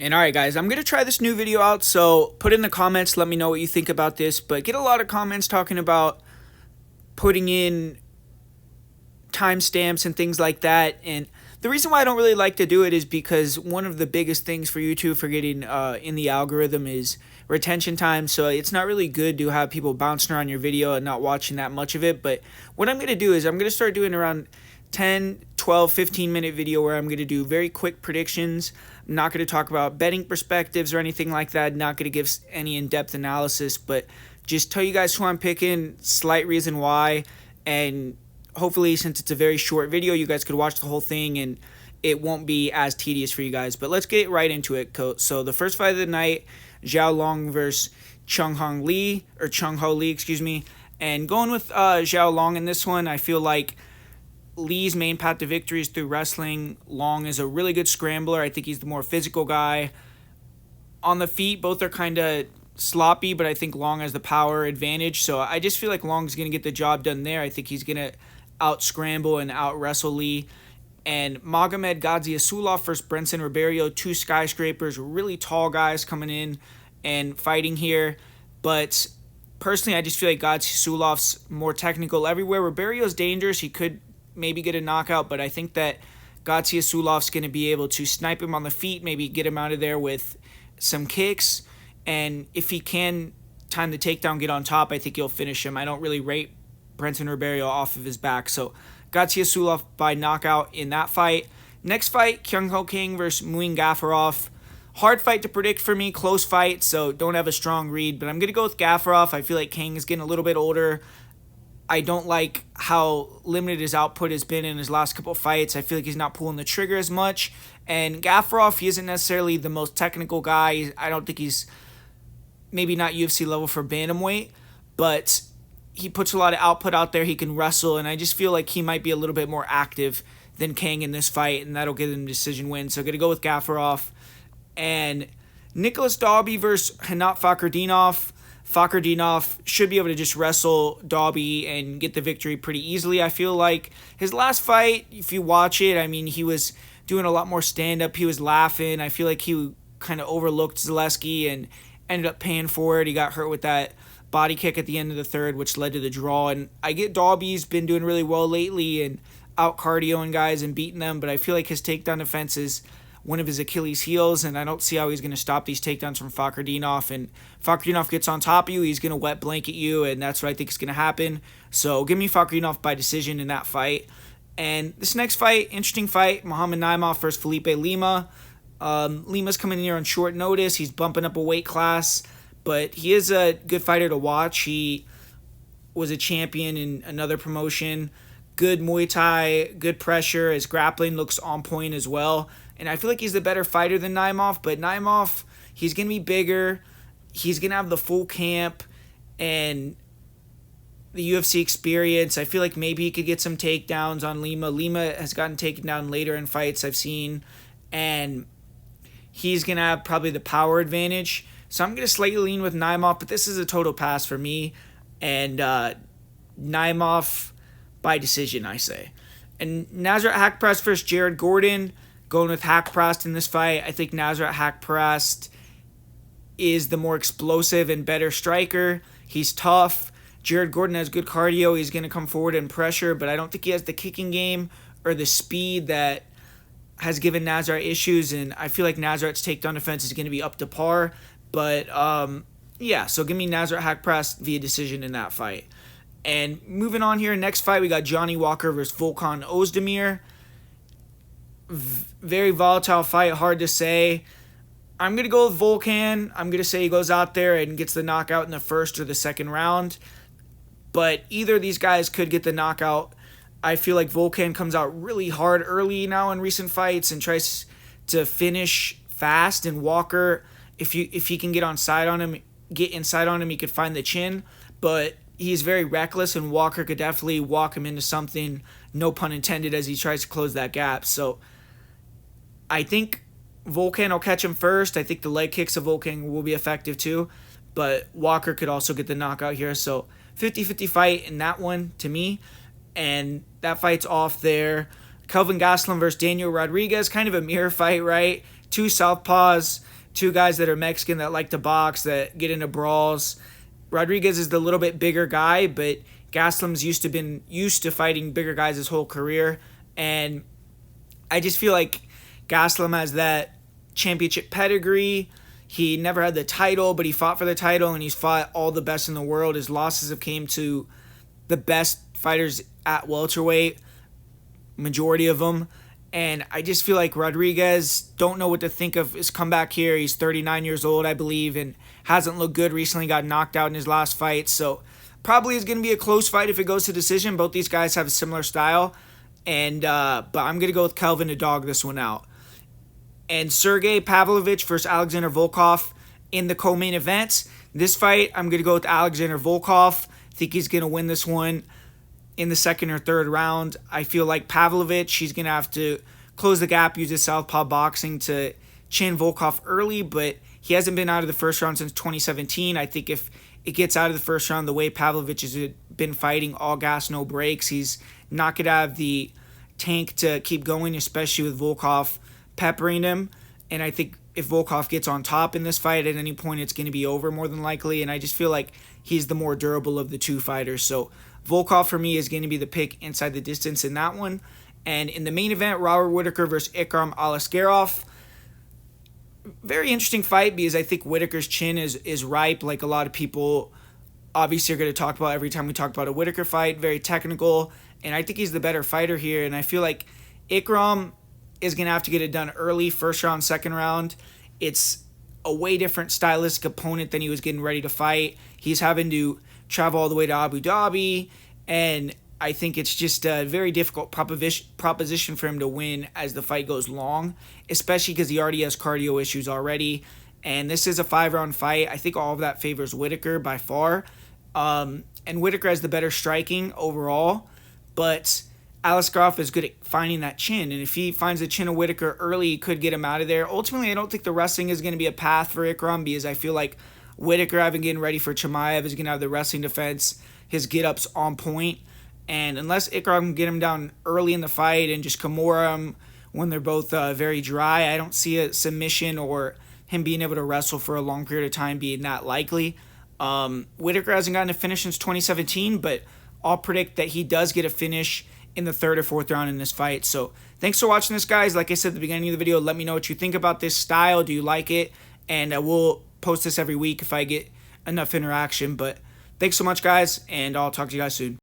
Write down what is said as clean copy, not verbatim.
And alright guys, I'm going to try this new video out, so put in the comments, let me know what you think about this, but get a lot of comments talking about putting in timestamps and things like that, and the reason why I don't really like to do it is because one of the biggest things for YouTube for getting in the algorithm is retention time, so it's not really good to have people bouncing around your video and not watching that much of it. But what I'm going to do is I'm going to start doing around 10, 12, 15-minute video where I'm going to do very quick predictions. I'm not going to talk about betting perspectives or anything like that, not going to give any in-depth analysis, but just tell you guys who I'm picking, slight reason why, and hopefully, since it's a very short video, you guys could watch the whole thing and it won't be as tedious for you guys. But let's get right into it. So the first fight of the night, Zhao Long versus Chung Ho Lee, excuse me. And going with Zhao Long in this one, I feel like Lee's main path to victory is through wrestling. Long is a really good scrambler. I think he's the more physical guy. On the feet, both are kind of sloppy, but I think Long has the power advantage. So I just feel like Long's going to get the job done there. I think he's going to out-scramble and out-wrestle Lee. And Magomed Gadzhiesulov versus Brenson Ribeiro, two skyscrapers, really tall guys coming in and fighting here. But personally, I just feel like Gadzhiasulov's more technical everywhere. Ribeiro's dangerous. He could maybe get a knockout, but I think that Gadzhiasulov's going to be able to snipe him on the feet, maybe get him out of there with some kicks. And if he can time the takedown, get on top, I think he'll finish him. I don't really rate Brenton Ribeiro off of his back. So Gadzhiesulov by knockout in that fight. Next fight, Kyung Ho Kang versus Muin Gafurov. Hard fight to predict for me, close fight, so don't have a strong read. But I'm going to go with Gafurov. I feel like Kang is getting a little bit older. I don't like how limited his output has been in his last couple fights. I feel like he's not pulling the trigger as much. And Gafurov, he isn't necessarily the most technical guy. I don't think he's maybe not UFC level for bantamweight, but he puts a lot of output out there. He can wrestle, and I just feel like he might be a little bit more active than Kang in this fight, and that'll give him a decision win. So I'm going to go with Gafurov. And Nicholas Dalby versus Hanat Fakhretdinov. Fakhretdinov should be able to just wrestle Dalby and get the victory pretty easily. I feel like his last fight, if you watch it, I mean, he was doing a lot more stand-up. He was laughing. I feel like he kind of overlooked Zaleski and ended up paying for it. He got hurt with that body kick at the end of the third, which led to the draw. And I get Dalby's been doing really well lately and out cardioing guys and beating them, but I feel like his takedown defense is one of his Achilles heels, and I don't see how he's going to stop these takedowns from Fakhretdinov. And Fakhretdinov gets on top of you, he's going to wet blanket you, and that's what I think is going to happen. So give me Fakhretdinov by decision in that fight. And this next fight, interesting fight, Muhammad Naimov versus Felipe Lima. Lima's coming in here on short notice. He's bumping up a weight class, but he is a good fighter to watch. He was a champion in another promotion. Good Muay Thai, good pressure. His grappling looks on point as well. And I feel like he's the better fighter than Naimov, but Naimov, he's going to be bigger. He's going to have the full camp and the UFC experience. I feel like maybe he could get some takedowns on Lima. Lima has gotten taken down later in fights I've seen, and he's going to have probably the power advantage. So I'm going to slightly lean with Naimov, but this is a total pass for me. And Naimov by decision, I say. And Nasrat Haqparast versus Jared Gordon. Going with Haqparast in this fight. I think Nasrat Haqparast is the more explosive and better striker. He's tough. Jared Gordon has good cardio. He's going to come forward and pressure, but I don't think he has the kicking game or the speed that has given Nasrat issues, and I feel like Nasrat's takedown defense is going to be up to par. But, yeah, so give me Nasrat Haqparast via decision in that fight. And moving on here, next fight, we got Johnny Walker versus Volkan Ozdemir. Very volatile fight, hard to say. I'm going to go with Volkan. I'm going to say he goes out there and gets the knockout in the first or the second round. But either of these guys could get the knockout. I feel like Volkan comes out really hard early now in recent fights and tries to finish fast. And Walker, if he can get inside on him, he could find the chin. But he's very reckless, and Walker could definitely walk him into something, no pun intended, as he tries to close that gap. So I think Volkan will catch him first. I think the leg kicks of Volkan will be effective too, but Walker could also get the knockout here. So 50-50 fight in that one to me, and that fight's off there. Kelvin Gastelum versus Daniel Rodriguez, kind of a mirror fight, right? two southpaws, two guys that are Mexican that like to box, that get into brawls. Rodriguez is the little bit bigger guy, but Gastelum's been used to fighting bigger guys his whole career, and I just feel like Gastelum has that championship pedigree. He never had the title, but he fought for the title, and he's fought all the best in the world. His losses have came to the best fighters at welterweight, majority of them. And I just feel like Rodriguez, don't know what to think of his comeback here. He's 39 years old, I believe, and hasn't looked good recently. Got knocked out in his last fight. So probably is going to be a close fight if it goes to decision. Both these guys have a similar style. And but I'm going to go with Kelvin to dog this one out. And Sergey Pavlovich versus Alexander Volkov in the co-main event. This fight, I'm going to go with Alexander Volkov. I think he's going to win this one in the second or third round. I feel like Pavlovich, he's going to have to close the gap, use his southpaw boxing to chin Volkov early, but he hasn't been out of the first round since 2017. I think if it gets out of the first round the way Pavlovich has been fighting, all gas, no brakes, he's not going to have the tank to keep going, especially with Volkov peppering him. And I think if Volkov gets on top in this fight at any point, it's going to be over more than likely. And I just feel like he's the more durable of the two fighters. So Volkov for me is going to be the pick inside the distance in that one. And in the main event, Robert Whittaker versus Ikram Aliskerov. Very interesting fight because I think Whittaker's chin is ripe, like a lot of people obviously are going to talk about every time we talk about a Whittaker fight. Very technical, and I think he's the better fighter here. And I feel like Ikram is going to have to get it done early, first round, second round. It's a way different stylistic opponent than he was getting ready to fight. He's having to travel all the way to Abu Dhabi, and I think it's just a very difficult proposition for him to win as the fight goes long, especially because he already has cardio issues already. And this is a 5-round fight. I think all of that favors Whittaker by far. And Whittaker has the better striking overall, but Aliskerov is good at finding that chin. And if he finds the chin of Whittaker early, he could get him out of there. Ultimately, I don't think the wrestling is going to be a path for Ikram because I feel like Whittaker, having getting ready for Chimaev, is going to have the wrestling defense, his get-ups on point. And unless Ikram can get him down early in the fight and just Kimura him when they're both very dry, I don't see a submission or him being able to wrestle for a long period of time being that likely. Whittaker hasn't gotten a finish since 2017, but I'll predict that he does get a finish in the third or fourth round in this fight. So thanks for watching this, guys. Like I said at the beginning of the video, let me know what you think about this style. Do you like it? And I will post this every week if I get enough interaction. But thanks so much, guys, and I'll talk to you guys soon.